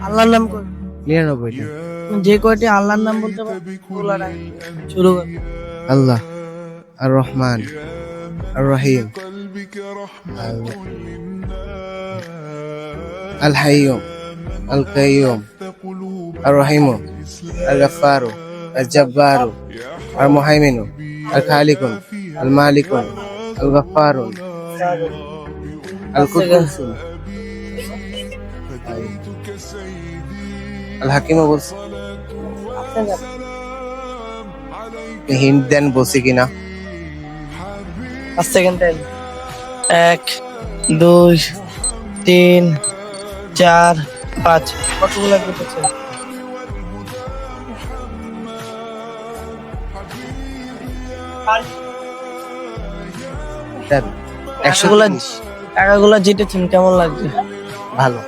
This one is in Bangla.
আল্লাহর নাম কয়? 99টা। যে কয়টি আল্লাহর নাম বলতে পারো ওগুলা ডাক দিও। শুরু কর। আল্লাহ, আর রহমান, আর রহিম, আল হাইয়ুম, আল কাইয়ুম, আর রহিমু, আর গাফফারু, আর জাব্বারু, আর মুহাইমিনু, আর খালিকুন, আল মালিকুন, আল গাফফারুন, আল কুদ্দুসুন, আল হাকিমও বলছি। হিন্ট দেন বলছি কিনা। 5 সেকেন্ড টাইম। 1 2 3 4 5। কতগুলা কেটেছে? দেন, 100 গুলা 130। টাকাগুলা জিতেছেন, কেমন লাগছে? ভালো।